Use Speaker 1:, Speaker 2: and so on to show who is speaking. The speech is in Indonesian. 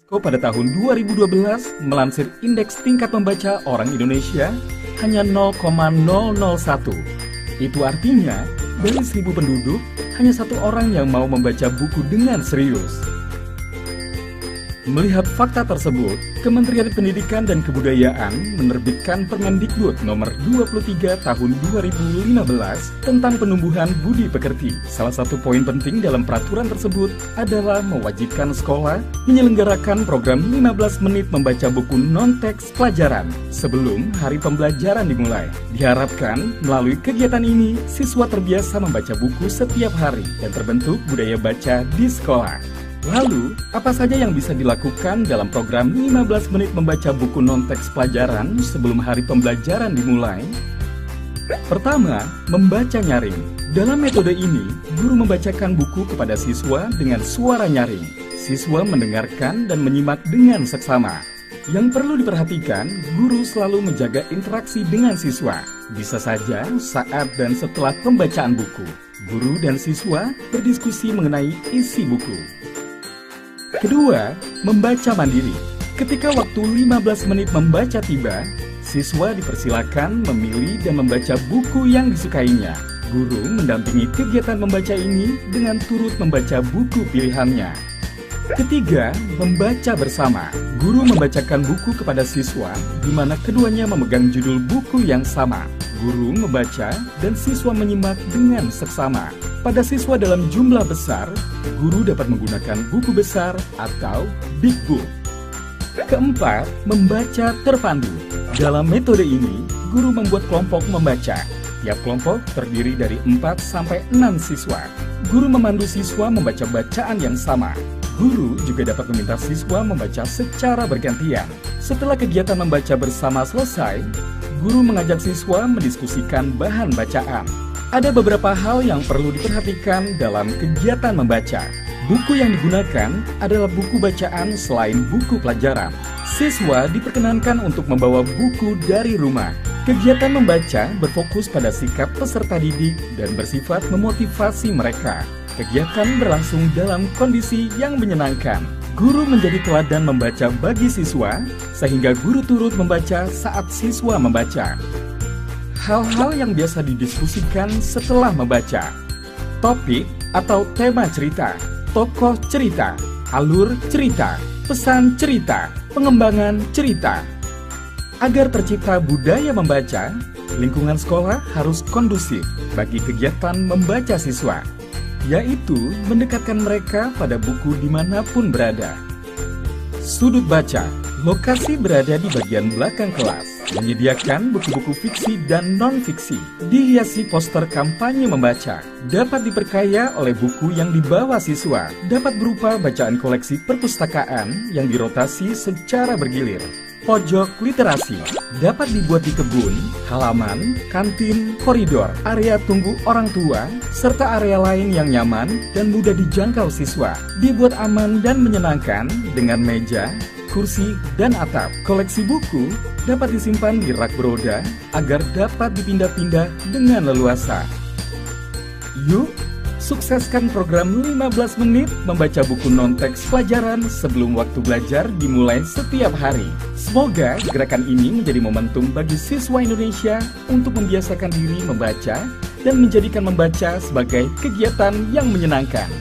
Speaker 1: UNESCO pada tahun 2012 melansir indeks tingkat membaca orang Indonesia hanya 0,001. Itu artinya, dari 1.000 penduduk, hanya 1 orang yang mau membaca buku dengan serius. Melihat fakta tersebut, Kementerian Pendidikan dan Kebudayaan menerbitkan Permendikbud nomor 23 tahun 2015 tentang penumbuhan budi pekerti. Salah satu poin penting dalam peraturan tersebut adalah mewajibkan sekolah menyelenggarakan program 15 menit membaca buku non-teks pelajaran sebelum hari pembelajaran dimulai. Diharapkan melalui kegiatan ini, siswa terbiasa membaca buku setiap hari dan terbentuk budaya baca di sekolah. Lalu, apa saja yang bisa dilakukan dalam program 15 menit membaca buku non-teks pelajaran sebelum hari pembelajaran dimulai? Pertama, membaca nyaring. Dalam metode ini, guru membacakan buku kepada siswa dengan suara nyaring. Siswa mendengarkan dan menyimak dengan seksama. Yang perlu diperhatikan, guru selalu menjaga interaksi dengan siswa. Bisa saja saat dan setelah pembacaan buku, guru dan siswa berdiskusi mengenai isi buku. Kedua, membaca mandiri. Ketika waktu 15 menit membaca tiba, siswa dipersilakan memilih dan membaca buku yang disukainya. Guru mendampingi kegiatan membaca ini dengan turut membaca buku pilihannya. Ketiga, membaca bersama. Guru membacakan buku kepada siswa, di mana keduanya memegang judul buku yang sama. Guru membaca dan siswa menyimak dengan seksama. Pada siswa dalam jumlah besar, guru dapat menggunakan buku besar atau big book. Keempat, membaca terpandu. Dalam metode ini, guru membuat kelompok membaca. Tiap kelompok terdiri dari 4-6 siswa. Guru memandu siswa membaca bacaan yang sama. Guru juga dapat meminta siswa membaca secara bergantian. Setelah kegiatan membaca bersama selesai, guru mengajak siswa mendiskusikan bahan bacaan. Ada beberapa hal yang perlu diperhatikan dalam kegiatan membaca. Buku yang digunakan adalah buku bacaan selain buku pelajaran. Siswa diperkenankan untuk membawa buku dari rumah. Kegiatan membaca berfokus pada sikap peserta didik dan bersifat memotivasi mereka. Kegiatan berlangsung dalam kondisi yang menyenangkan. Guru menjadi teladan membaca bagi siswa, sehingga guru turut membaca saat siswa membaca. Hal-hal yang biasa didiskusikan setelah membaca. Topik atau tema cerita, tokoh cerita, alur cerita, pesan cerita, pengembangan cerita. Agar tercipta budaya membaca, lingkungan sekolah harus kondusif bagi kegiatan membaca siswa, yaitu mendekatkan mereka pada buku dimanapun berada. Sudut baca, lokasi berada di bagian belakang kelas, menyediakan buku-buku fiksi dan non-fiksi, dihiasi poster kampanye membaca, dapat diperkaya oleh buku yang dibawa siswa, dapat berupa bacaan koleksi perpustakaan yang dirotasi secara bergilir. Pojok literasi dapat dibuat di kebun, halaman, kantin, koridor, area tunggu orang tua, serta area lain yang nyaman dan mudah dijangkau siswa. Dibuat aman dan menyenangkan dengan meja, kursi, dan atap. Koleksi buku dapat disimpan di rak beroda agar dapat dipindah-pindah dengan leluasa. Yuk, sukseskan program 15 menit membaca buku non-teks pelajaran sebelum waktu belajar dimulai setiap hari. Semoga gerakan ini menjadi momentum bagi siswa Indonesia untuk membiasakan diri membaca dan menjadikan membaca sebagai kegiatan yang menyenangkan.